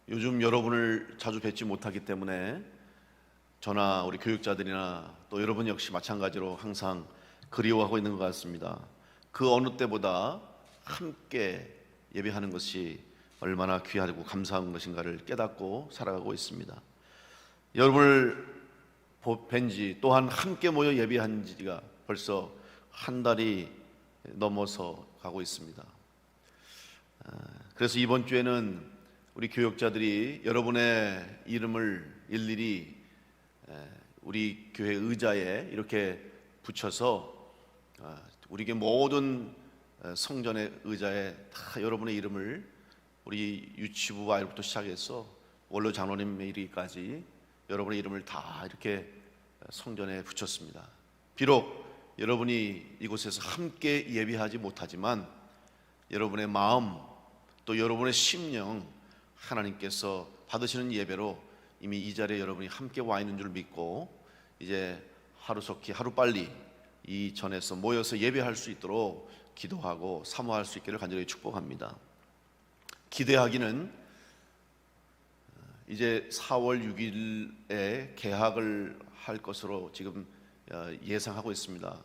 요즘 여러분을 자주 뵙지 못하기 때문에 저나 우리 교육자들이나 또 여러분 역시 마찬가지로 항상 그리워하고 있는 것 같습니다. 그 어느 때보다 함께 예배하는 것이 얼마나 귀하고 감사한 것인가를 깨닫고 살아가고 있습니다. 여러분을 뵌지 또한 함께 모여 예배한 지가 벌써 한 달이 넘어서 가고 있습니다. 그래서 이번 주에는 우리 교역자들이 여러분의 이름을 일일이 우리 교회 의자에 이렇게 붙여서 우리 모든 성전의 의자에 다 여러분의 이름을 우리 유치부 아이부터 시작해서 원로 장로님의 이르기까지 여러분의 이름을 다 이렇게 성전에 붙였습니다. 비록 여러분이 이곳에서 함께 예배하지 못하지만 여러분의 마음 또 여러분의 심령 하나님께서 받으시는 예배로 이미 이 자리에 여러분이 함께 와 있는 줄 믿고 이제 하루속히 하루빨리 이 전에서 모여서 예배할 수 있도록 기도하고 사모할 수 있기를 간절히 축복합니다. 기대하기는 이제 4월 6일에 개학을 할 것으로 지금 예상하고 있습니다.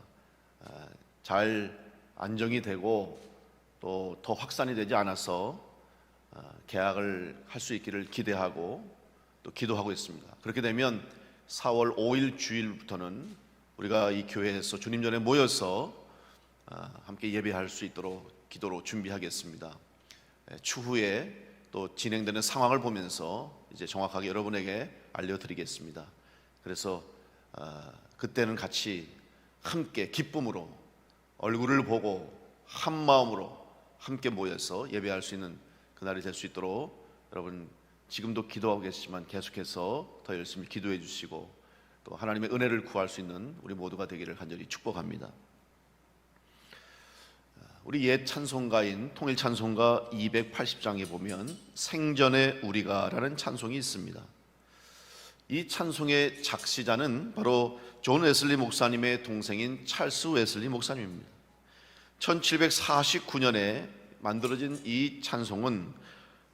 잘 안정이 되고 또 더 확산이 되지 않아서 개학을 할 수 있기를 기대하고 또 기도하고 있습니다. 그렇게 되면 4월 5일 주일부터는 우리가 이 교회에서 주님 전에 모여서 함께 예배할 수 있도록 기도로 준비하겠습니다. 추후에 또 진행되는 상황을 보면서 이제 정확하게 여러분에게 알려드리겠습니다. 그래서 그때는 같이 함께 기쁨으로 얼굴을 보고 한 마음으로 함께 모여서 예배할 수 있는 그날이 될 수 있도록 여러분 지금도 기도하고 계시지만 계속해서 더 열심히 기도해 주시고 또 하나님의 은혜를 구할 수 있는 우리 모두가 되기를 간절히 축복합니다. 우리 옛 찬송가인 통일 찬송가 280장에 보면 생전의 우리가 라는 찬송이 있습니다. 이 찬송의 작시자는 바로 존 웨슬리 목사님의 동생인 찰스 웨슬리 목사님입니다. 1749년에 만들어진 이 찬송은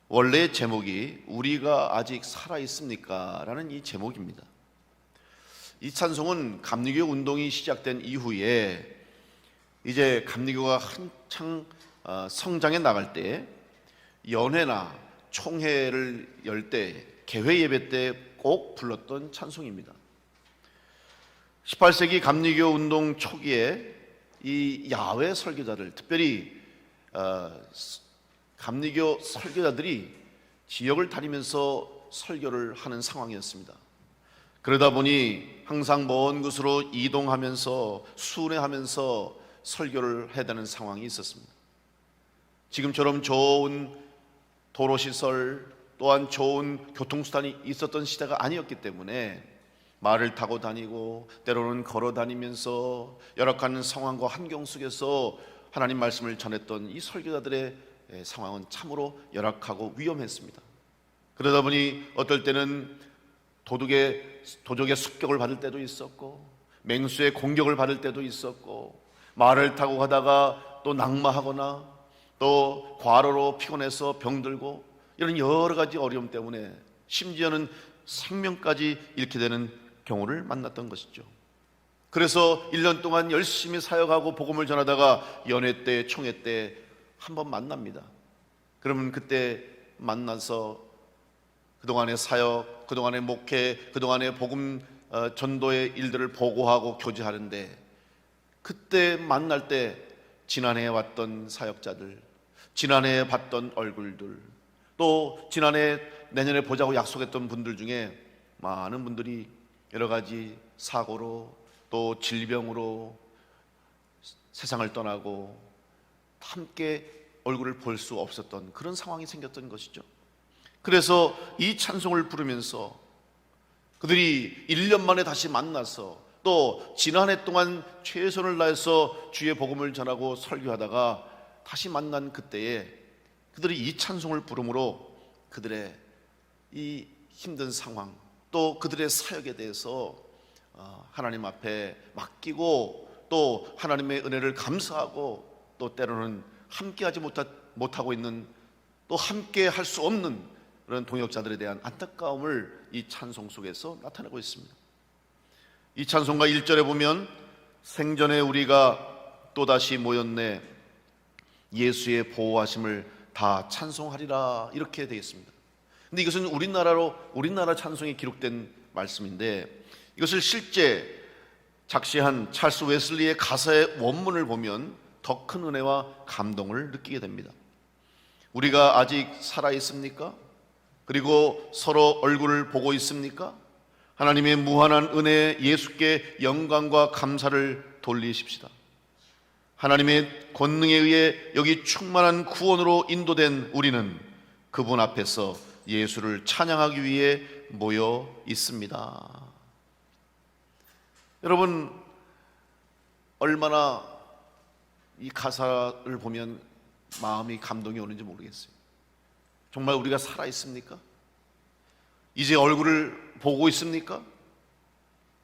원래 제목이 우리가 아직 살아있습니까? 라는 이 제목입니다. 이 찬송은 감리교 운동이 시작된 이후에 이제 감리교가 한창 성장해 나갈 때 연회나 총회를 열 때 개회 예배 때 꼭 불렀던 찬송입니다. 18세기 감리교 운동 초기에 이 야외 설교자들, 특별히 감리교 설교자들이 지역을 다니면서 설교를 하는 상황이었습니다. 그러다 보니 항상 먼 곳으로 이동하면서 순회하면서 설교를 해야 되는 상황이 있었습니다. 지금처럼 좋은 도로시설 또한 좋은 교통수단이 있었던 시대가 아니었기 때문에 말을 타고 다니고 때로는 걸어 다니면서 열악한 상황과 환경 속에서 하나님 말씀을 전했던 이 설교자들의 상황은 참으로 열악하고 위험했습니다. 그러다 보니 어떨 때는 도적의 습격을 받을 때도 있었고 맹수의 공격을 받을 때도 있었고 말을 타고 가다가 또 낙마하거나 또 과로로 피곤해서 병들고 이런 여러 가지 어려움 때문에 심지어는 생명까지 잃게 되는 경우를 만났던 것이죠. 그래서 1년 동안 열심히 사역하고 복음을 전하다가 연회 때, 총회 때 한번 만납니다. 그러면 그때 만나서 그동안의 사역, 그동안의 목회, 그동안의 복음 전도의 일들을 보고하고 교제하는데, 그때 만날 때 지난해에 왔던 사역자들, 지난해에 봤던 얼굴들, 또 지난해 내년에 보자고 약속했던 분들 중에 많은 분들이 여러 가지 사고로 또 질병으로 세상을 떠나고 함께 얼굴을 볼 수 없었던 그런 상황이 생겼던 것이죠. 그래서 이 찬송을 부르면서 그들이 1년 만에 다시 만나서 또 지난해 동안 최선을 다해서 주의 복음을 전하고 설교하다가 다시 만난 그때에 그들이 이 찬송을 부름으로 그들의 이 힘든 상황, 또 그들의 사역에 대해서 하나님 앞에 맡기고 또 하나님의 은혜를 감사하고, 또 때로는 함께하지 못하고 있는, 또 함께 할 수 없는 그런 동역자들에 대한 안타까움을 이 찬송 속에서 나타내고 있습니다. 이 찬송가 1절에 보면 생전에 우리가 또다시 모였네 예수의 보호하심을 다 찬송하리라 이렇게 되어 있습니다. 근데 이것은 우리나라 찬송에 기록된 말씀인데, 이것을 실제 작시한 찰스 웨슬리의 가사의 원문을 보면 더 큰 은혜와 감동을 느끼게 됩니다. 우리가 아직 살아 있습니까? 그리고 서로 얼굴을 보고 있습니까? 하나님의 무한한 은혜에 예수께 영광과 감사를 돌리십시다. 하나님의 권능에 의해 여기 충만한 구원으로 인도된 우리는 그분 앞에서 예수를 찬양하기 위해 모여 있습니다. 여러분, 얼마나 이 가사를 보면 마음이 감동이 오는지 모르겠어요. 정말 우리가 살아 있습니까? 이제 얼굴을 보고 있습니까?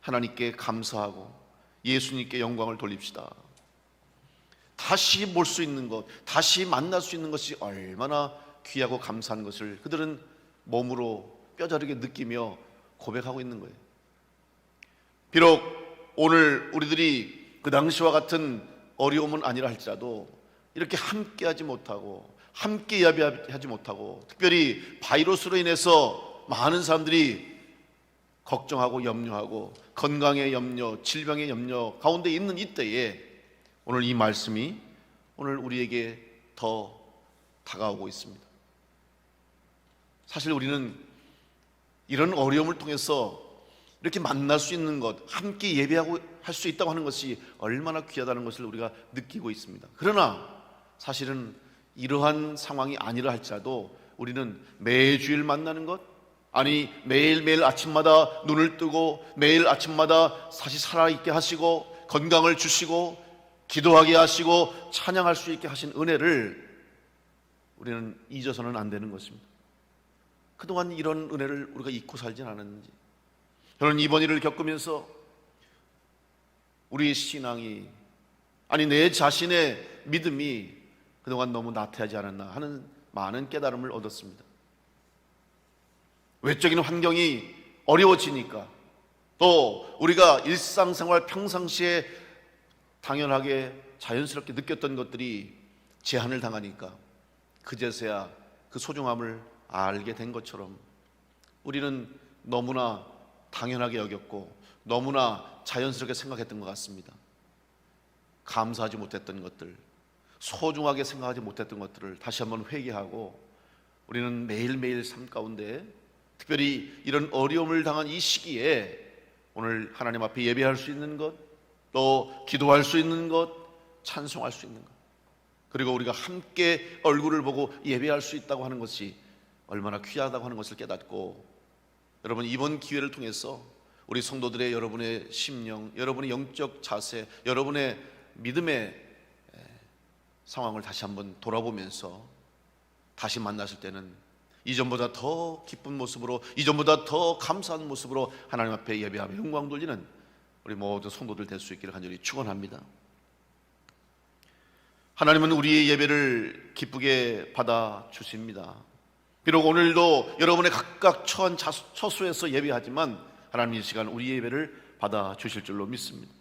하나님께 감사하고 예수님께 영광을 돌립시다. 다시 볼 수 있는 것, 다시 만날 수 있는 것이 얼마나 귀하고 감사한 것을 그들은 몸으로 뼈저리게 느끼며 고백하고 있는 거예요. 비록 오늘 우리들이 그 당시와 같은 어려움은 아니라 할지라도 이렇게 함께하지 못하고 함께 예배하지 못하고, 특별히 바이러스로 인해서 많은 사람들이 걱정하고 염려하고 건강의 염려, 질병의 염려 가운데 있는 이때에 오늘 이 말씀이 오늘 우리에게 더 다가오고 있습니다. 사실 우리는 이런 어려움을 통해서 이렇게 만날 수 있는 것, 함께 예배하고 할 수 있다고 하는 것이 얼마나 귀하다는 것을 우리가 느끼고 있습니다. 그러나 사실은 이러한 상황이 아니라 할지라도 우리는 매주일 만나는 것, 아니 매일매일 아침마다 눈을 뜨고 매일 아침마다 다시 살아있게 하시고 건강을 주시고 기도하게 하시고 찬양할 수 있게 하신 은혜를 우리는 잊어서는 안 되는 것입니다. 그동안 이런 은혜를 우리가 잊고 살진 않았는지, 저는 이번 일을 겪으면서 우리의 신앙이, 아니 내 자신의 믿음이 그동안 너무 나태하지 않았나 하는 많은 깨달음을 얻었습니다. 외적인 환경이 어려워지니까, 또 우리가 일상생활 평상시에 당연하게 자연스럽게 느꼈던 것들이 제한을 당하니까 그제서야 그 소중함을 알게 된 것처럼 우리는 너무나 당연하게 여겼고 너무나 자연스럽게 생각했던 것 같습니다. 감사하지 못했던 것들, 소중하게 생각하지 못했던 것들을 다시 한번 회개하고, 우리는 매일매일 삶 가운데 특별히 이런 어려움을 당한 이 시기에 오늘 하나님 앞에 예배할 수 있는 것, 또 기도할 수 있는 것, 찬송할 수 있는 것, 그리고 우리가 함께 얼굴을 보고 예배할 수 있다고 하는 것이 얼마나 귀하다고 하는 것을 깨닫고, 여러분 이번 기회를 통해서 우리 성도들의 여러분의 심령, 여러분의 영적 자세, 여러분의 믿음의 상황을 다시 한번 돌아보면서 다시 만났을 때는 이전보다 더 기쁜 모습으로, 이전보다 더 감사한 모습으로 하나님 앞에 예배하며 영광 돌리는 우리 모든 성도들 될 수 있기를 간절히 축원합니다. 하나님은 우리의 예배를 기쁘게 받아 주십니다. 비록 오늘도 여러분의 각각 처한 처소에서 예배하지만 하나님 이 시간 우리의 예배를 받아 주실 줄로 믿습니다.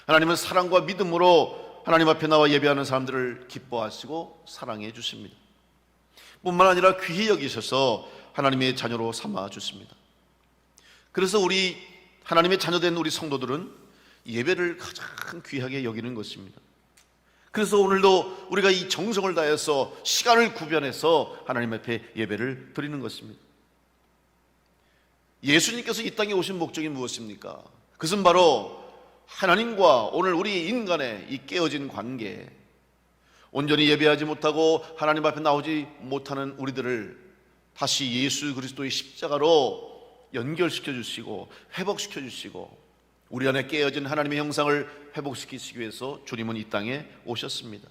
하나님은 사랑과 믿음으로 하나님 앞에 나와 예배하는 사람들을 기뻐하시고 사랑해 주십니다. 뿐만 아니라 귀히 여기셔서 하나님의 자녀로 삼아 주십니다. 그래서 우리 하나님의 자녀된 우리 성도들은 예배를 가장 귀하게 여기는 것입니다. 그래서 오늘도 우리가 이 정성을 다해서 시간을 구별해서 하나님 앞에 예배를 드리는 것입니다. 예수님께서 이 땅에 오신 목적이 무엇입니까? 그것은 바로 하나님과 오늘 우리 인간의 이 깨어진 관계, 온전히 예배하지 못하고 하나님 앞에 나오지 못하는 우리들을 다시 예수 그리스도의 십자가로 연결시켜 주시고 회복시켜 주시고 우리 안에 깨어진 하나님의 형상을 회복시키시기 위해서 주님은 이 땅에 오셨습니다.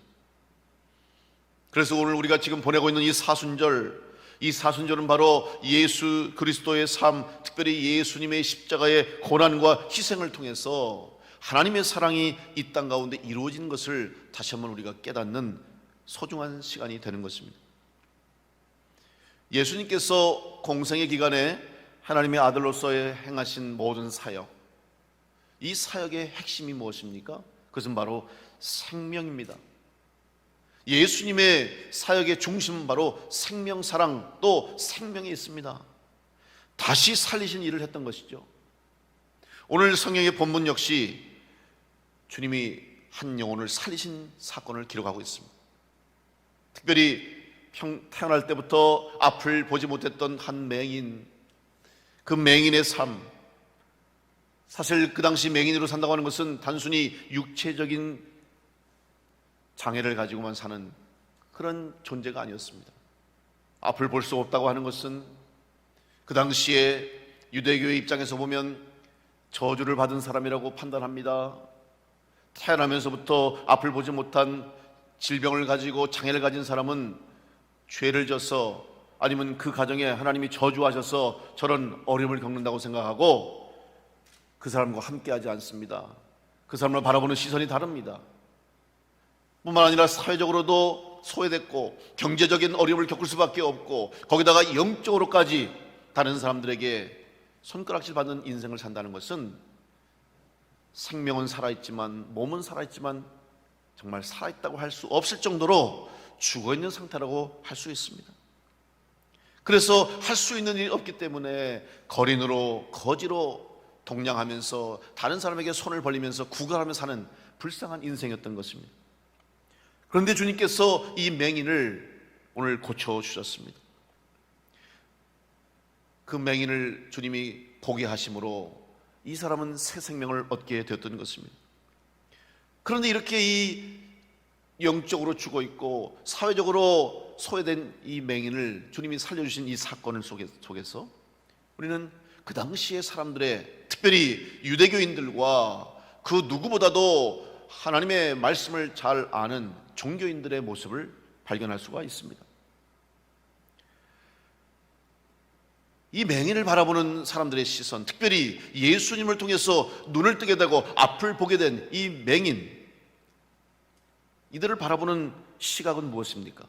그래서 오늘 우리가 지금 보내고 있는 이 사순절은 바로 예수 그리스도의 삶, 특별히 예수님의 십자가의 고난과 희생을 통해서 하나님의 사랑이 이 땅 가운데 이루어진 것을 다시 한번 우리가 깨닫는 소중한 시간이 되는 것입니다. 예수님께서 공생의 기간에 하나님의 아들로서 행하신 모든 사역, 이 사역의 핵심이 무엇입니까? 그것은 바로 생명입니다. 예수님의 사역의 중심은 바로 생명, 사랑, 또 생명이 있습니다. 다시 살리신 일을 했던 것이죠. 오늘 성경의 본문 역시 주님이 한 영혼을 살리신 사건을 기록하고 있습니다. 특별히 태어날 때부터 앞을 보지 못했던 한 맹인, 그 맹인의 삶, 사실 그 당시 맹인으로 산다고 하는 것은 단순히 육체적인 장애를 가지고만 사는 그런 존재가 아니었습니다. 앞을 볼 수 없다고 하는 것은 그 당시에 유대교의 입장에서 보면 저주를 받은 사람이라고 판단합니다. 태어나면서부터 앞을 보지 못한 질병을 가지고 장애를 가진 사람은 죄를 져서 아니면 그 가정에 하나님이 저주하셔서 저런 어려움을 겪는다고 생각하고 그 사람과 함께하지 않습니다. 그 사람을 바라보는 시선이 다릅니다. 뿐만 아니라 사회적으로도 소외됐고 경제적인 어려움을 겪을 수밖에 없고 거기다가 영적으로까지 다른 사람들에게 손가락질 받는 인생을 산다는 것은 생명은 살아있지만 몸은 살아있지만 정말 살아있다고 할 수 없을 정도로 죽어있는 상태라고 할 수 있습니다. 그래서 할 수 있는 일이 없기 때문에 거린으로 거지로 동냥하면서 다른 사람에게 손을 벌리면서 구걸하며 사는 불쌍한 인생이었던 것입니다. 그런데 주님께서 이 맹인을 오늘 고쳐주셨습니다. 그 맹인을 주님이 보게 하심으로 이 사람은 새 생명을 얻게 되었던 것입니다. 그런데 이렇게 이 영적으로 죽어있고 사회적으로 소외된 이 맹인을 주님이 살려주신 이 사건을 속에서 우리는 그 당시의 사람들의, 특별히 유대교인들과 그 누구보다도 하나님의 말씀을 잘 아는 종교인들의 모습을 발견할 수가 있습니다. 이 맹인을 바라보는 사람들의 시선, 특별히 예수님을 통해서 눈을 뜨게 되고 앞을 보게 된 이 맹인, 이들을 바라보는 시각은 무엇입니까?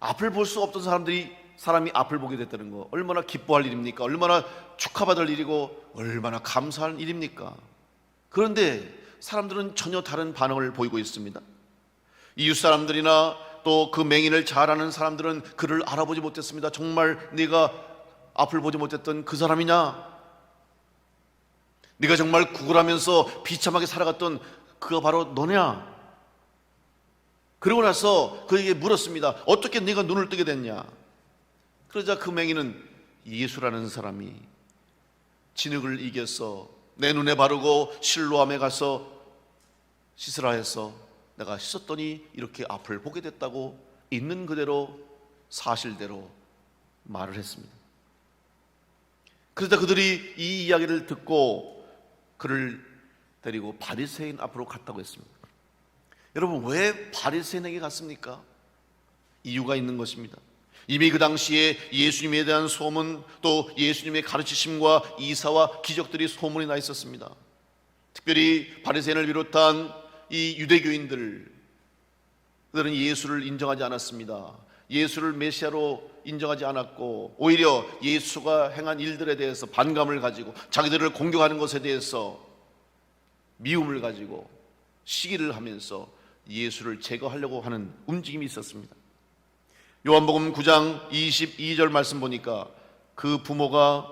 앞을 볼 수 없던 사람이 앞을 보게 됐다는 거 얼마나 기뻐할 일입니까? 얼마나 축하받을 일이고 얼마나 감사할 일입니까? 그런데 사람들은 전혀 다른 반응을 보이고 있습니다. 이웃 사람들이나 또 그 맹인을 잘 아는 사람들은 그를 알아보지 못했습니다. 정말 네가 앞을 보지 못했던 그 사람이냐? 네가 정말 구걸하면서 비참하게 살아갔던 그가 바로 너냐? 그러고 나서 그에게 물었습니다. 어떻게 네가 눈을 뜨게 됐냐? 그러자 그 맹인은 예수라는 사람이 진흙을 이겨서 내 눈에 바르고 실로암에 가서 씻으라 해서 내가 씻었더니 이렇게 앞을 보게 됐다고 있는 그대로 사실대로 말을 했습니다. 그러다 그들이 이 이야기를 듣고 그를 데리고 바리새인 앞으로 갔다고 했습니다. 여러분, 왜 바리새인에게 갔습니까? 이유가 있는 것입니다. 이미 그 당시에 예수님에 대한 소문, 또 예수님의 가르치심과 이사와 기적들이 소문이 나 있었습니다. 특별히 바리새인을 비롯한 이 유대교인들, 그들은 예수를 인정하지 않았습니다. 예수를 메시아로 인정하지 않았고 오히려 예수가 행한 일들에 대해서 반감을 가지고 자기들을 공격하는 것에 대해서 미움을 가지고 시기를 하면서 예수를 제거하려고 하는 움직임이 있었습니다. 요한복음 9장 22절 말씀 보니까 그 부모가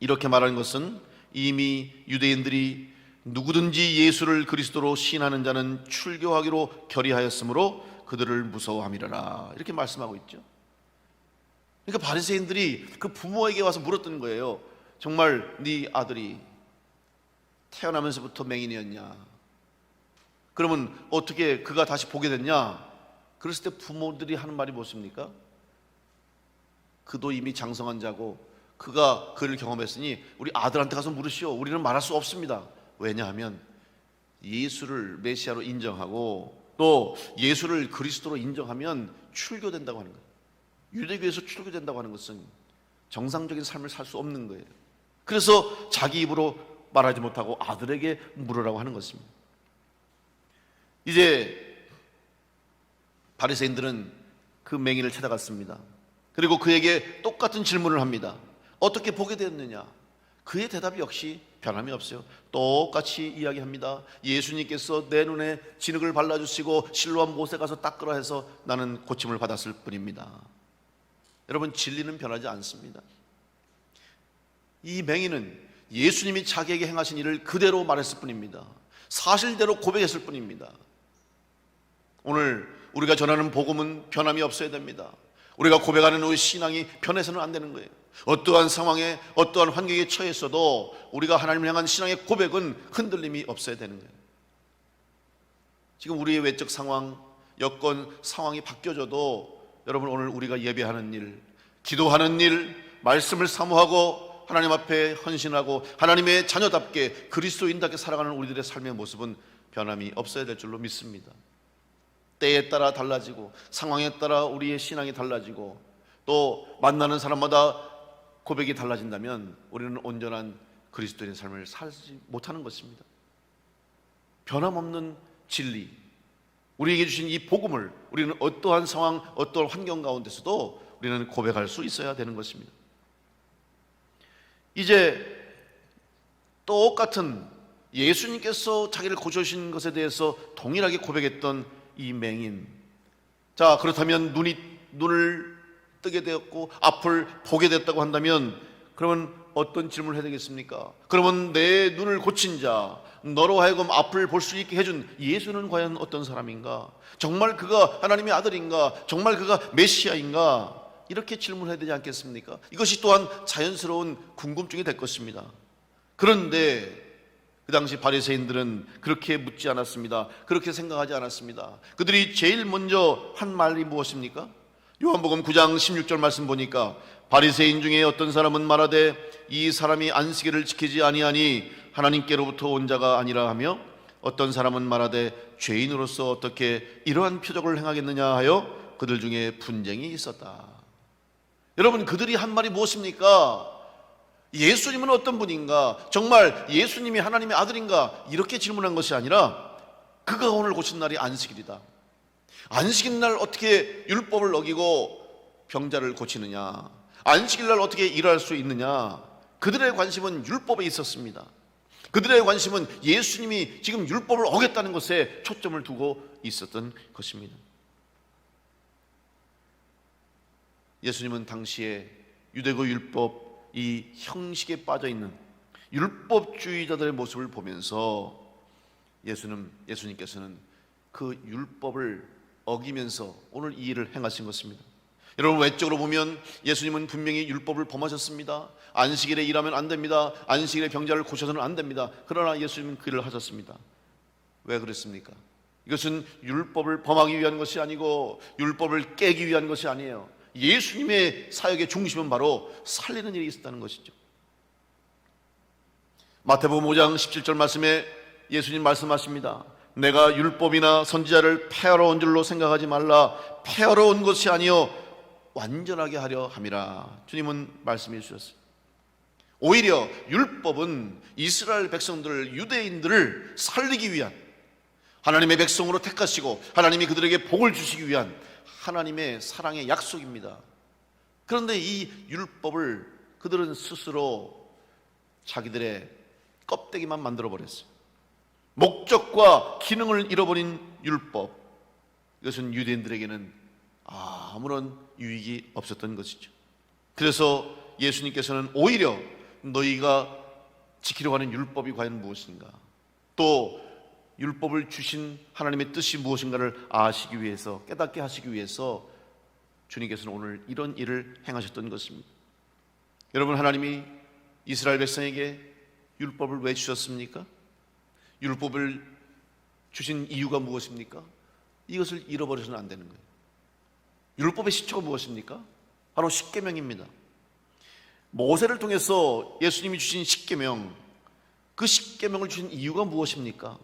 이렇게 말하는 것은 이미 유대인들이 누구든지 예수를 그리스도로 시인하는 자는 출교하기로 결의하였으므로 그들을 무서워함이라라, 이렇게 말씀하고 있죠. 그러니까 바리새인들이 그 부모에게 와서 물었던 거예요. 정말 네 아들이 태어나면서부터 맹인이었냐? 그러면 어떻게 그가 다시 보게 됐냐? 그랬을 때 부모들이 하는 말이 무엇입니까? 그도 이미 장성한 자고 그가 그를 경험했으니 우리 아들한테 가서 물으시오. 우리는 말할 수 없습니다. 왜냐하면 예수를 메시아로 인정하고 또 예수를 그리스도로 인정하면 출교된다고 하는 거예요. 유대교에서 출교된다고 하는 것은 정상적인 삶을 살 수 없는 거예요. 그래서 자기 입으로 말하지 못하고 아들에게 물으라고 하는 것입니다. 이제 바리새인들은 그 맹인을 찾아갔습니다. 그리고 그에게 똑같은 질문을 합니다. 어떻게 보게 되었느냐? 그의 대답이 역시 변함이 없어요. 똑같이 이야기합니다. 예수님께서 내 눈에 진흙을 발라주시고 실로암 못에 가서 닦으라 해서 나는 고침을 받았을 뿐입니다. 여러분, 진리는 변하지 않습니다. 이 맹인은 예수님이 자기에게 행하신 일을 그대로 말했을 뿐입니다. 사실대로 고백했을 뿐입니다. 오늘 우리가 전하는 복음은 변함이 없어야 됩니다. 우리가 고백하는 우리 신앙이 변해서는 안 되는 거예요. 어떠한 상황에 어떠한 환경에 처했어도 우리가 하나님을 향한 신앙의 고백은 흔들림이 없어야 되는 거예요. 지금 우리의 외적 상황, 여건 상황이 바뀌어져도 여러분, 오늘 우리가 예배하는 일, 기도하는 일, 말씀을 사모하고 하나님 앞에 헌신하고 하나님의 자녀답게 그리스도인답게 살아가는 우리들의 삶의 모습은 변함이 없어야 될 줄로 믿습니다. 때에 따라 달라지고 상황에 따라 우리의 신앙이 달라지고 또 만나는 사람마다 고백이 달라진다면 우리는 온전한 그리스도인의 삶을 살지 못하는 것입니다. 변함없는 진리, 우리에게 주신 이 복음을 우리는 어떠한 상황, 어떠한 환경 가운데서도 우리는 고백할 수 있어야 되는 것입니다. 이제 똑같은 예수님께서 자기를 고쳐주신 것에 대해서 동일하게 고백했던 이 맹인, 자, 그렇다면 눈을 뜨게 되었고 앞을 보게 됐다고 한다면 그러면 어떤 질문을 해야 되겠습니까? 그러면 내 눈을 고친 자, 너로 하여금 앞을 볼 수 있게 해준 예수는 과연 어떤 사람인가? 정말 그가 하나님의 아들인가? 정말 그가 메시아인가? 이렇게 질문해야 되지 않겠습니까? 이것이 또한 자연스러운 궁금증이 될 것입니다. 그런데 그 당시 바리새인들은 그렇게 묻지 않았습니다. 그렇게 생각하지 않았습니다. 그들이 제일 먼저 한 말이 무엇입니까? 요한복음 9장 16절 말씀 보니까 바리새인 중에 어떤 사람은 말하되 이 사람이 안식일을 지키지 아니하니 하나님께로부터 온 자가 아니라 하며 어떤 사람은 말하되 죄인으로서 어떻게 이러한 표적을 행하겠느냐 하여 그들 중에 분쟁이 있었다. 여러분, 그들이 한 말이 무엇입니까? 예수님은 어떤 분인가? 정말 예수님이 하나님의 아들인가? 이렇게 질문한 것이 아니라 그가 오늘 고친 날이 안식일이다. 안식일 날 어떻게 율법을 어기고 병자를 고치느냐? 안식일 날 어떻게 일할 수 있느냐? 그들의 관심은 율법에 있었습니다. 그들의 관심은 예수님이 지금 율법을 어겼다는 것에 초점을 두고 있었던 것입니다. 예수님은 당시에 유대교 율법, 이 형식에 빠져있는 율법주의자들의 모습을 보면서 예수님께서는 그 율법을 어기면서 오늘 이 일을 행하신 것입니다. 여러분, 외적으로 보면 예수님은 분명히 율법을 범하셨습니다. 안식일에 일하면 안 됩니다. 안식일에 병자를 고쳐서는 안 됩니다. 그러나 예수님은 그 일을 하셨습니다. 왜 그랬습니까? 이것은 율법을 범하기 위한 것이 아니고 율법을 깨기 위한 것이 아니에요. 예수님의 사역의 중심은 바로 살리는 일이 있었다는 것이죠. 마태복음 5장 17절 말씀에 예수님 말씀하십니다. 내가 율법이나 선지자를 폐하러 온 줄로 생각하지 말라. 폐하러 온 것이 아니요 완전하게 하려 함이라. 주님은 말씀해 주셨어요. 오히려 율법은 이스라엘 백성들을, 유대인들을 살리기 위한, 하나님의 백성으로 택하시고 하나님이 그들에게 복을 주시기 위한 하나님의 사랑의 약속입니다. 그런데 이 율법을 그들은 스스로 자기들의 껍데기만 만들어버렸어요. 목적과 기능을 잃어버린 율법, 이것은 유대인들에게는 아무런 유익이 없었던 것이죠. 그래서 예수님께서는 오히려 너희가 지키려고 하는 율법이 과연 무엇인가, 또 율법을 주신 하나님의 뜻이 무엇인가를 아시기 위해서, 깨닫게 하시기 위해서 주님께서는 오늘 이런 일을 행하셨던 것입니다. 여러분, 하나님이 이스라엘 백성에게 율법을 왜 주셨습니까? 율법을 주신 이유가 무엇입니까? 이것을 잃어버려서는 안 되는 거예요. 율법의 시초가 무엇입니까? 바로 십계명입니다. 모세를 통해서 예수님이 주신 십계명, 그 십계명을 주신 이유가 무엇입니까?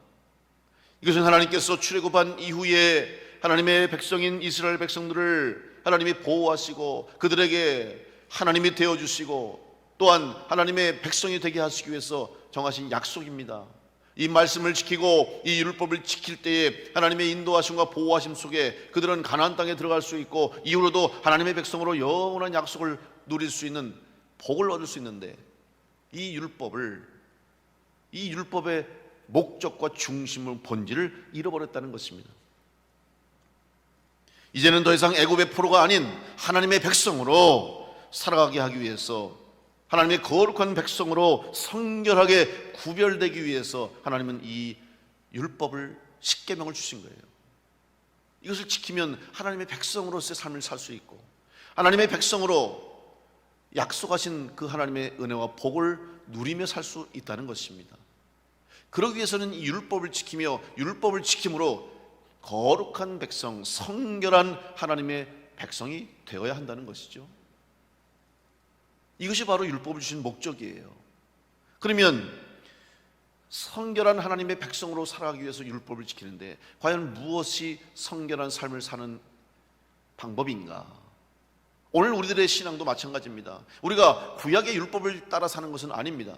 이것은 하나님께서 출애굽한 이후에 하나님의 백성인 이스라엘 백성들을 하나님이 보호하시고 그들에게 하나님이 되어주시고 또한 하나님의 백성이 되게 하시기 위해서 정하신 약속입니다. 이 말씀을 지키고 이 율법을 지킬 때에 하나님의 인도하심과 보호하심 속에 그들은 가나안 땅에 들어갈 수 있고 이후로도 하나님의 백성으로 영원한 약속을 누릴 수 있는 복을 얻을 수 있는데, 이 율법의 목적과 중심을, 본질을 잃어버렸다는 것입니다. 이제는 더 이상 애굽의 포로가 아닌 하나님의 백성으로 살아가게 하기 위해서, 하나님의 거룩한 백성으로 성결하게 구별되기 위해서 하나님은 이 율법을, 십계명을 주신 거예요. 이것을 지키면 하나님의 백성으로서의 삶을 살 수 있고 하나님의 백성으로 약속하신 그 하나님의 은혜와 복을 누리며 살 수 있다는 것입니다. 그러기 위해서는 이 율법을 지키며 율법을 지킴으로 거룩한 백성, 성결한 하나님의 백성이 되어야 한다는 것이죠. 이것이 바로 율법을 주신 목적이에요. 그러면 성결한 하나님의 백성으로 살아가기 위해서 율법을 지키는데 과연 무엇이 성결한 삶을 사는 방법인가? 오늘 우리들의 신앙도 마찬가지입니다. 우리가 구약의 율법을 따라 사는 것은 아닙니다.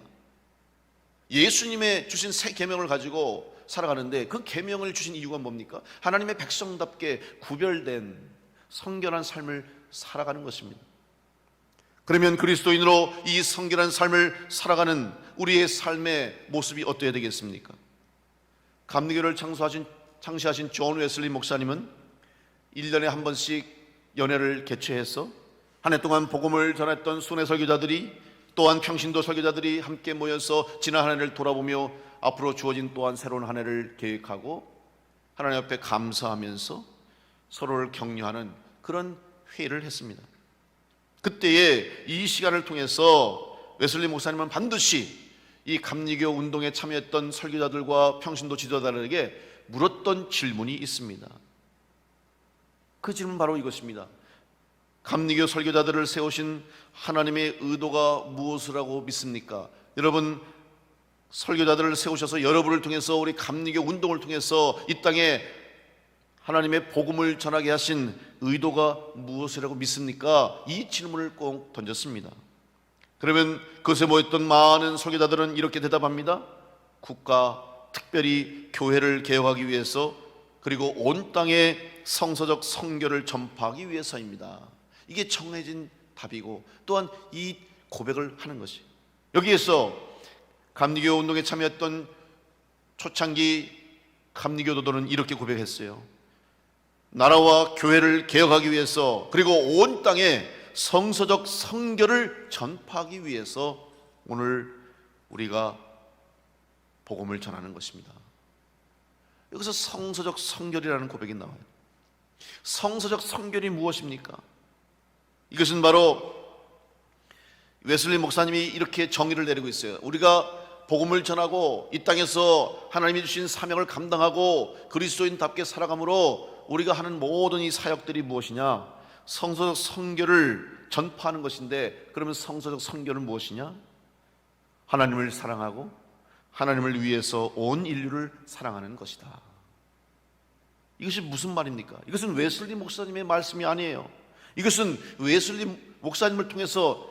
예수님의 주신 새 계명을 가지고 살아가는데 그 계명을 주신 이유가 뭡니까? 하나님의 백성답게 구별된 성결한 삶을 살아가는 것입니다. 그러면 그리스도인으로 이 성결한 삶을 살아가는 우리의 삶의 모습이 어떠해야 되겠습니까? 감리교를 창시하신 존 웨슬리 목사님은 1년에 한 번씩 연회를 개최해서 한 해 동안 복음을 전했던 순회 설교자들이, 또한 평신도 설교자들이 함께 모여서 지난 한 해를 돌아보며 앞으로 주어진 또한 새로운 한 해를 계획하고 하나님 앞에 감사하면서 서로를 격려하는 그런 회의를 했습니다. 그때에 이 시간을 통해서 웨슬리 목사님은 반드시 이 감리교 운동에 참여했던 설교자들과 평신도 지도자들에게 물었던 질문이 있습니다. 그 질문은 바로 이것입니다. 감리교 설교자들을 세우신 하나님의 의도가 무엇을 하고 믿습니까? 여러분, 설교자들을 세우셔서 여러분을 통해서, 우리 감리교 운동을 통해서 이 땅에 하나님의 복음을 전하게 하신 의도가 무엇이라고 믿습니까? 이 질문을 꼭 던졌습니다. 그러면 그것에 모였던 많은 설교자들은 이렇게 대답합니다. 국가, 특별히 교회를 개혁하기 위해서, 그리고 온 땅에 성서적 성결을 전파하기 위해서입니다. 이게 정해진 답이고 또한 이 고백을 하는 것이, 여기에서 감리교 운동에 참여했던 초창기 감리교도들은 이렇게 고백했어요. 나라와 교회를 개혁하기 위해서, 그리고 온 땅에 성서적 성결을 전파하기 위해서 오늘 우리가 복음을 전하는 것입니다. 여기서 성서적 성결이라는 고백이 나와요. 성서적 성결이 무엇입니까? 이것은 바로 웨슬리 목사님이 이렇게 정의를 내리고 있어요. 우리가 복음을 전하고 이 땅에서 하나님이 주신 사명을 감당하고 그리스도인답게 살아감으로 우리가 하는 모든 이 사역들이 무엇이냐? 성서적 성결을 전파하는 것인데, 그러면 성서적 성결은 무엇이냐? 하나님을 사랑하고 하나님을 위해서 온 인류를 사랑하는 것이다. 이것이 무슨 말입니까? 이것은 웨슬리 목사님의 말씀이 아니에요. 이것은 웨슬리 목사님을 통해서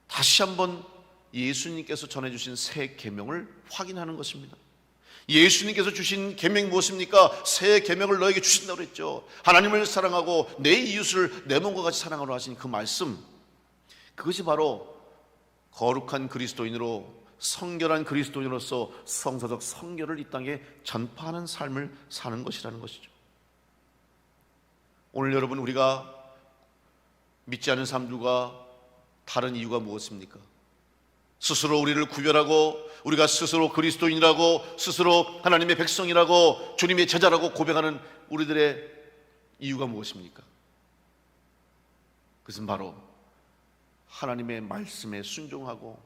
다시 한번 예수님께서 전해주신 새 계명을 확인하는 것입니다. 예수님께서 주신 계명이 무엇입니까? 새 계명을 너에게 주신다고 그랬죠. 하나님을 사랑하고 내 이웃을 내 몸과 같이 사랑하라고 하신 그 말씀, 그것이 바로 거룩한 그리스도인으로, 성결한 그리스도인으로서 성서적 성결을 이 땅에 전파하는 삶을 사는 것이라는 것이죠. 오늘 여러분, 우리가 믿지 않는 사람들과 다른 이유가 무엇입니까? 스스로 우리를 구별하고, 우리가 스스로 그리스도인이라고, 스스로 하나님의 백성이라고, 주님의 제자라고 고백하는 우리들의 이유가 무엇입니까? 그것은 바로 하나님의 말씀에 순종하고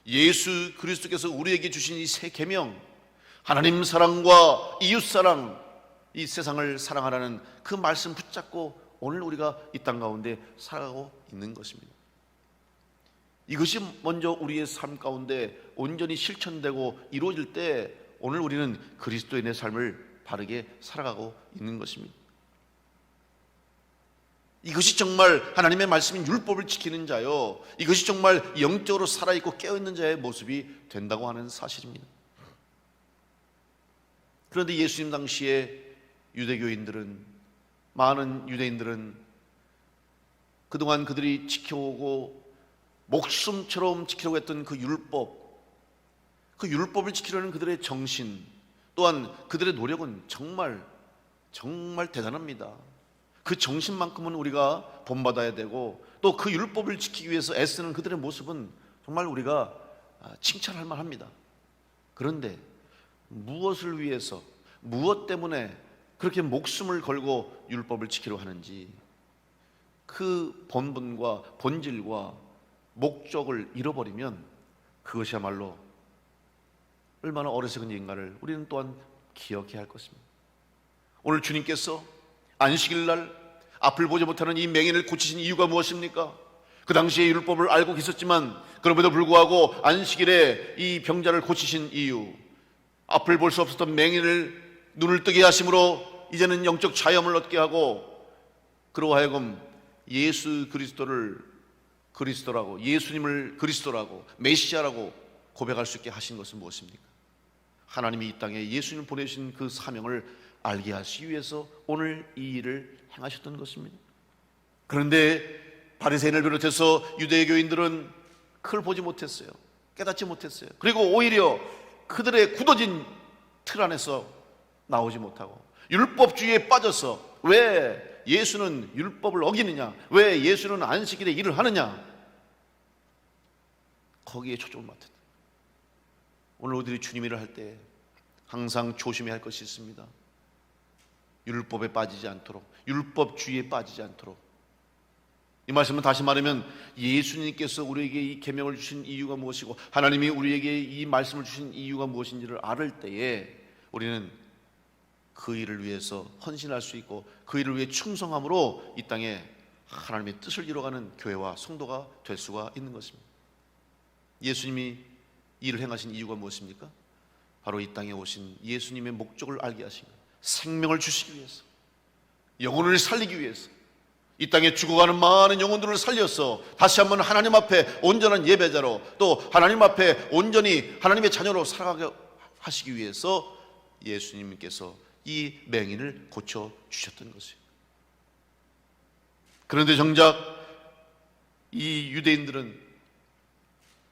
예수 그리스도께서 우리에게 주신 이 새 계명, 하나님 사랑과 이웃 사랑, 이 세상을 사랑하라는 그 말씀 붙잡고 오늘 우리가 이 땅 가운데 살아가고 있는 것입니다. 이것이 먼저 우리의 삶 가운데 온전히 실천되고 이루어질 때 오늘 우리는 그리스도인의 삶을 바르게 살아가고 있는 것입니다. 이것이 정말 하나님의 말씀인 율법을 지키는 자요, 이것이 정말 영적으로 살아있고 깨어있는 자의 모습이 된다고 하는 사실입니다. 그런데 예수님 당시에 유대교인들은, 많은 유대인들은 그동안 그들이 지켜오고 목숨처럼 지키려고 했던 그 율법을 지키려는 그들의 정신, 또한 그들의 노력은 정말 대단합니다. 그 정신만큼은 우리가 본받아야 되고, 또 그 율법을 지키기 위해서 애쓰는 그들의 모습은 정말 우리가 칭찬할 만합니다. 그런데 무엇을 위해서, 무엇 때문에 그렇게 목숨을 걸고 율법을 지키려고 하는지, 그 본분과 본질과 목적을 잃어버리면 그것이야말로 얼마나 어리석은 일인가를 우리는 또한 기억해야 할 것입니다. 오늘 주님께서 안식일 날 앞을 보지 못하는 이 맹인을 고치신 이유가 무엇입니까? 그 당시에 율법을 알고 계셨지만 그럼에도 불구하고 안식일에 이 병자를 고치신 이유, 앞을 볼 수 없었던 맹인을 눈을 뜨게 하심으로 이제는 영적 자유함을 얻게 하고, 그로 하여금 예수 그리스도를 그리스도라고, 예수님을 그리스도라고, 메시아라고 고백할 수 있게 하신 것은 무엇입니까? 하나님이 이 땅에 예수님을 보내신 그 사명을 알게 하시기 위해서 오늘 이 일을 행하셨던 것입니다. 그런데 바리새인을 비롯해서 유대교인들은 그걸 보지 못했어요. 깨닫지 못했어요. 그리고 오히려 그들의 굳어진 틀 안에서 나오지 못하고 율법주의에 빠져서, 왜 예수는 율법을 어기느냐, 왜 예수는 안식일에 일을 하느냐, 거기에 초점을 맞췄다. 오늘 우리들이 주님 일을 할 때 항상 조심해야 할 것이 있습니다. 율법에 빠지지 않도록, 율법주의에 빠지지 않도록. 이 말씀은 다시 말하면 예수님께서 우리에게 이 계명을 주신 이유가 무엇이고 하나님이 우리에게 이 말씀을 주신 이유가 무엇인지를 알을 때에 우리는 그 일을 위해서 헌신할 수 있고 그 일을 위해 충성함으로 이 땅에 하나님의 뜻을 이루어가는 교회와 성도가 될 수가 있는 것입니다. 예수님이 이 일을 행하신 이유가 무엇입니까? 바로 이 땅에 오신 예수님의 목적을 알게 하신 거예요. 생명을 주시기 위해서, 영혼을 살리기 위해서, 이 땅에 죽어가는 많은 영혼들을 살려서 다시 한번 하나님 앞에 온전한 예배자로, 또 하나님 앞에 온전히 하나님의 자녀로 살아가게 하시기 위해서 예수님께서 이 맹인을 고쳐주셨던 것이에요. 그런데 정작 이 유대인들은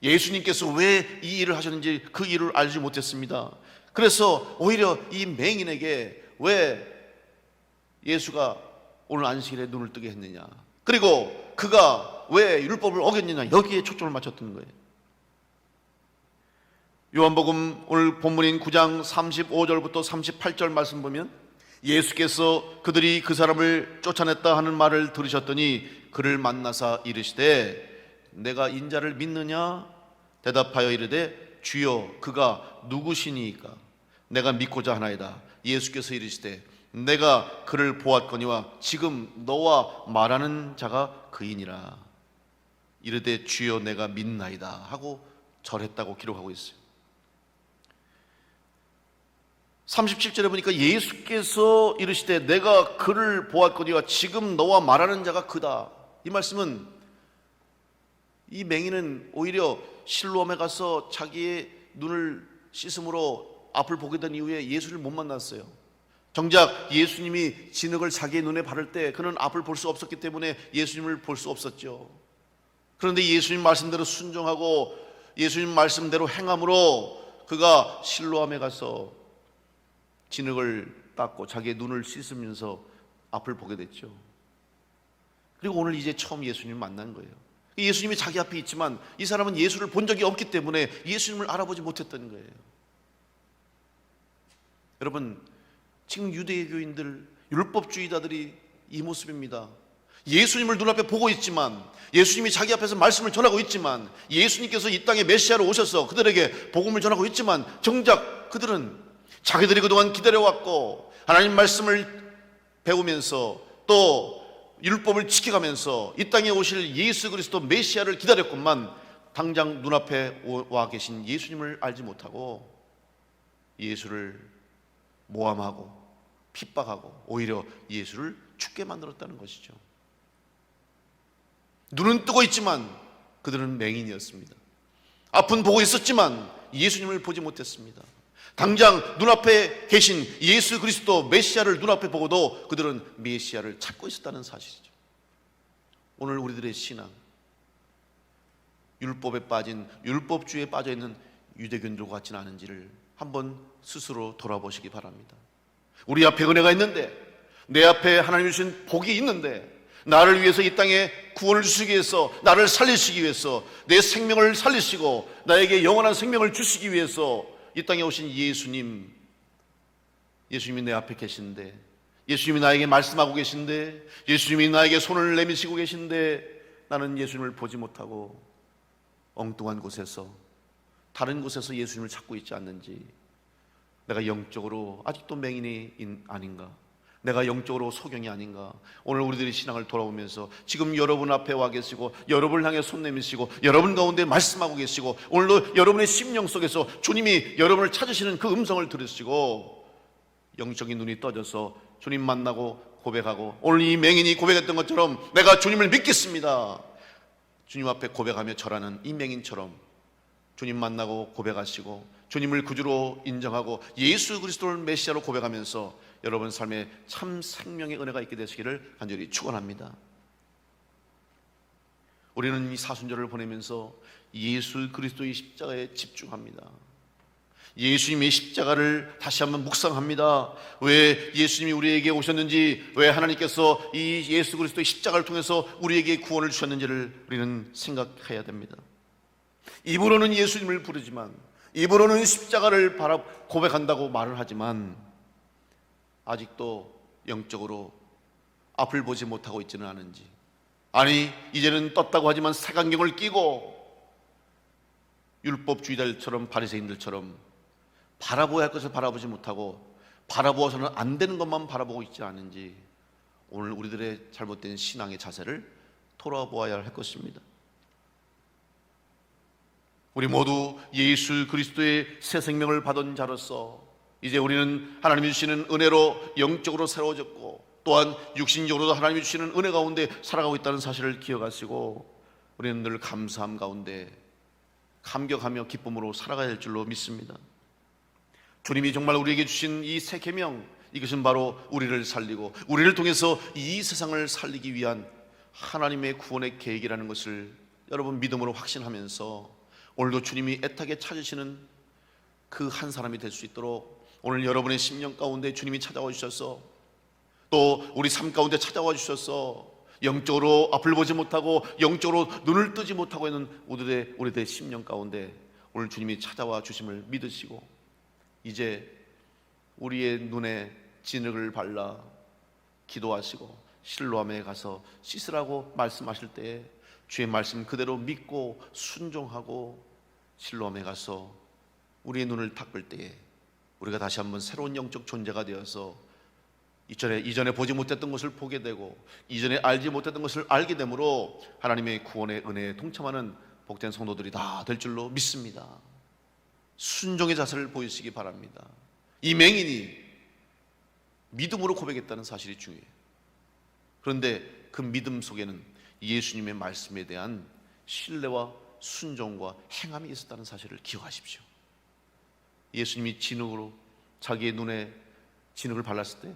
예수님께서 왜 이 일을 하셨는지 그 일을 알지 못했습니다. 그래서 오히려 이 맹인에게 왜 예수가 오늘 안식일에 눈을 뜨게 했느냐, 그리고 그가 왜 율법을 어겼느냐, 여기에 초점을 맞췄던 거예요. 요한복음 오늘 본문인 9장 35절부터 38절 말씀 보면 예수께서 그들이 그 사람을 쫓아냈다 하는 말을 들으셨더니 그를 만나사 이르시되 내가 인자를 믿느냐? 대답하여 이르되 주여 그가 누구시니이까? 내가 믿고자 하나이다. 예수께서 이르시되 내가 그를 보았거니와 지금 너와 말하는 자가 그이니라. 이르되 주여 내가 믿나이다 하고 절했다고 기록하고 있어요. 37절에 보니까 예수께서 이르시되 내가 그를 보았거니와 지금 너와 말하는 자가 그다. 이 말씀은 이 맹인은 오히려 실로암에 가서 자기의 눈을 씻음으로 앞을 보게 된 이후에 예수를 못 만났어요. 정작 예수님이 진흙을 자기의 눈에 바를 때 그는 앞을 볼 수 없었기 때문에 예수님을 볼 수 없었죠. 그런데 예수님 말씀대로 순종하고 예수님 말씀대로 행함으로 그가 실로암에 가서 진흙을 닦고 자기의 눈을 씻으면서 앞을 보게 됐죠. 그리고 오늘 이제 처음 예수님을 만난 거예요. 예수님이 자기 앞에 있지만 이 사람은 예수를 본 적이 없기 때문에 예수님을 알아보지 못했던 거예요. 여러분, 지금 유대교인들, 율법주의자들이 이 모습입니다. 예수님을 눈앞에 보고 있지만, 예수님이 자기 앞에서 말씀을 전하고 있지만, 예수님께서 이 땅에 메시아로 오셔서 그들에게 복음을 전하고 있지만, 정작 그들은 자기들이 그동안 기다려왔고 하나님 말씀을 배우면서 또 율법을 지켜가면서 이 땅에 오실 예수 그리스도 메시아를 기다렸건만 당장 눈앞에 와 계신 예수님을 알지 못하고 예수를 모함하고 핍박하고 오히려 예수를 죽게 만들었다는 것이죠. 눈은 뜨고 있지만 그들은 맹인이었습니다. 앞은 보고 있었지만 예수님을 보지 못했습니다. 당장 눈앞에 계신 예수 그리스도 메시아를 눈앞에 보고도 그들은 메시아를 찾고 있었다는 사실이죠. 오늘 우리들의 신앙, 율법에 빠진, 율법주의에 빠져있는 유대교인들과 같지는 않은지를 한번 스스로 돌아보시기 바랍니다. 우리 앞에 은혜가 있는데, 내 앞에 하나님이 주신 복이 있는데, 나를 위해서 이 땅에 구원을 주시기 위해서, 나를 살리시기 위해서, 내 생명을 살리시고 나에게 영원한 생명을 주시기 위해서 이 땅에 오신 예수님이 내 앞에 계신데, 예수님이 나에게 말씀하고 계신데, 예수님이 나에게 손을 내미시고 계신데 나는 예수님을 보지 못하고 엉뚱한 곳에서, 다른 곳에서 예수님을 찾고 있지 않는지, 내가 영적으로 아직도 맹인이 아닌가, 내가 영적으로 소경이 아닌가. 오늘 우리들이 신앙을 돌아보면서 지금 여러분 앞에 와 계시고 여러분을 향해 손 내미시고 여러분 가운데 말씀하고 계시고 오늘도 여러분의 심령 속에서 주님이 여러분을 찾으시는 그 음성을 들으시고 영적인 눈이 떠져서 주님 만나고 고백하고, 오늘 이 맹인이 고백했던 것처럼 내가 주님을 믿겠습니다, 주님 앞에 고백하며 절하는 이 맹인처럼 주님 만나고 고백하시고 주님을 구주로 인정하고 예수 그리스도를 메시아로 고백하면서 여러분 삶에 참 생명의 은혜가 있게 되시기를 간절히 축원합니다. 우리는 이 사순절을 보내면서 예수 그리스도의 십자가에 집중합니다. 예수님의 십자가를 다시 한번 묵상합니다. 왜 예수님이 우리에게 오셨는지, 왜 하나님께서 이 예수 그리스도의 십자가를 통해서 우리에게 구원을 주셨는지를 우리는 생각해야 됩니다. 입으로는 예수님을 부르지만, 입으로는 십자가를 고백한다고 말을 하지만 아직도 영적으로 앞을 보지 못하고 있지는 않은지, 아니 이제는 떴다고 하지만 색안경을 끼고 율법주의자들처럼 바리새인들처럼 바라보아야 할 것을 바라보지 못하고 바라보아서는 안 되는 것만 바라보고 있지 않은지, 오늘 우리들의 잘못된 신앙의 자세를 돌아보아야 할 것입니다. 우리 모두 예수 그리스도의 새 생명을 받은 자로서 이제 우리는 하나님이 주시는 은혜로 영적으로 새로워졌고 또한 육신적으로도 하나님이 주시는 은혜 가운데 살아가고 있다는 사실을 기억하시고 우리는 늘 감사함 가운데 감격하며 기쁨으로 살아가야 할 줄로 믿습니다. 주님이 정말 우리에게 주신 이 새 계명, 이것은 바로 우리를 살리고 우리를 통해서 이 세상을 살리기 위한 하나님의 구원의 계획이라는 것을 여러분 믿음으로 확신하면서 오늘도 주님이 애타게 찾으시는 그 한 사람이 될 수 있도록 오늘 여러분의 심령 가운데 주님이 찾아와 주셔서 또 우리 삶 가운데 찾아와 주셔서 영적으로 앞을 보지 못하고 영적으로 눈을 뜨지 못하고 있는 우리들의 심령 가운데 오늘 주님이 찾아와 주심을 믿으시고 이제 우리의 눈에 진흙을 발라 기도하시고 실로암에 가서 씻으라고 말씀하실 때에 주의 말씀 그대로 믿고 순종하고 실로암에 가서 우리의 눈을 닦을 때에 우리가 다시 한번 새로운 영적 존재가 되어서 이전에 보지 못했던 것을 보게 되고 이전에 알지 못했던 것을 알게 되므로 하나님의 구원의 은혜에 동참하는 복된 성도들이 다 될 줄로 믿습니다. 순종의 자세를 보이시기 바랍니다. 이 맹인이 믿음으로 고백했다는 사실이 중요해요. 그런데 그 믿음 속에는 예수님의 말씀에 대한 신뢰와 순종과 행함이 있었다는 사실을 기억하십시오. 예수님이 진흙으로 자기의 눈에 진흙을 발랐을 때,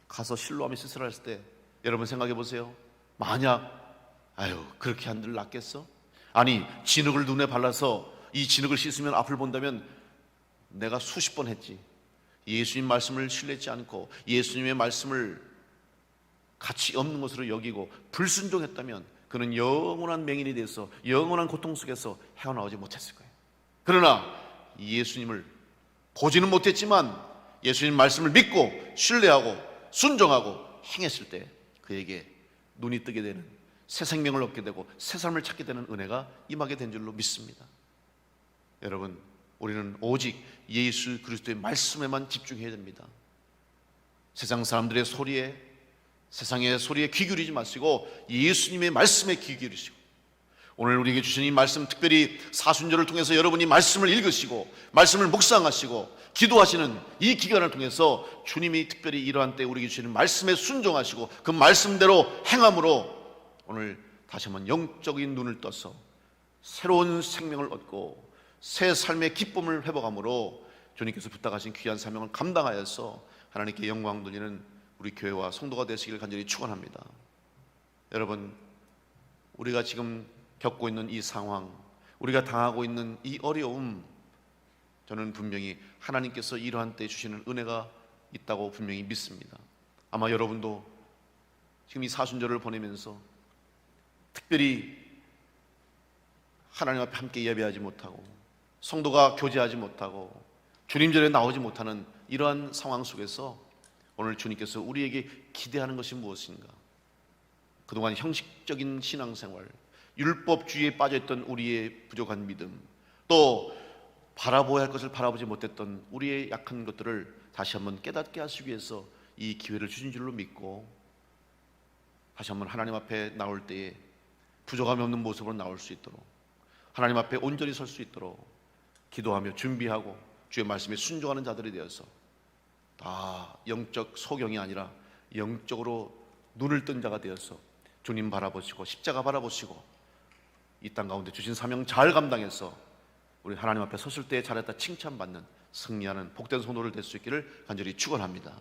가서 실로암에 씻으라 했을 때, 여러분 생각해 보세요. 만약 그렇게 한들 낫겠어? 아니, 진흙을 눈에 발라서 이 진흙을 씻으면 앞을 본다면 내가 수십 번 했지. 예수님 말씀을 신뢰치 않고 예수님의 말씀을 가치 없는 것으로 여기고 불순종했다면 그는 영원한 맹인이 돼서 영원한 고통 속에서 헤어나오지 못했을 거예요. 그러나 예수님을 보지는 못했지만 예수님 말씀을 믿고 신뢰하고 순종하고 행했을 때 그에게 눈이 뜨게 되는, 새 생명을 얻게 되고 새 삶을 찾게 되는 은혜가 임하게 된 줄로 믿습니다. 여러분, 우리는 오직 예수 그리스도의 말씀에만 집중해야 됩니다. 세상 사람들의 소리에, 세상의 소리에 귀 기울이지 마시고 예수님의 말씀에 귀 기울이시고, 오늘 우리에게 주신 이 말씀, 특별히 사순절을 통해서 여러분이 말씀을 읽으시고 말씀을 묵상하시고 기도하시는 이 기간을 통해서 주님이 특별히 이러한 때 우리에게 주시는 말씀에 순종하시고 그 말씀대로 행함으로 오늘 다시 한번 영적인 눈을 떠서 새로운 생명을 얻고 새 삶의 기쁨을 회복함으로 주님께서 부탁하신 귀한 사명을 감당하여서 하나님께 영광 돌리는 우리 교회와 성도가 되시길 간절히 축원합니다. 여러분, 우리가 지금 겪고 있는 이 상황, 우리가 당하고 있는 이 어려움, 저는 분명히 하나님께서 이러한 때 주시는 은혜가 있다고 분명히 믿습니다. 아마 여러분도 지금 이 사순절을 보내면서 특별히 하나님 앞에 함께 예배하지 못하고 성도가 교제하지 못하고 주님 전에 나오지 못하는 이러한 상황 속에서 오늘 주님께서 우리에게 기대하는 것이 무엇인가? 그동안 형식적인 신앙생활, 율법주의에 빠져있던 우리의 부족한 믿음, 또 바라보아야 할 것을 바라보지 못했던 우리의 약한 것들을 다시 한번 깨닫게 하시기 위해서 이 기회를 주신 줄로 믿고 다시 한번 하나님 앞에 나올 때에 부족함이 없는 모습으로 나올 수 있도록, 하나님 앞에 온전히 설 수 있도록 기도하며 준비하고 주의 말씀에 순종하는 자들이 되어서 다 영적 소경이 아니라 영적으로 눈을 뜬 자가 되어서 주님 바라보시고 십자가 바라보시고 이 땅 가운데 주신 사명 잘 감당해서 우리 하나님 앞에 섰을 때 잘했다 칭찬받는 승리하는 복된 성도를 될 수 있기를 간절히 축원합니다.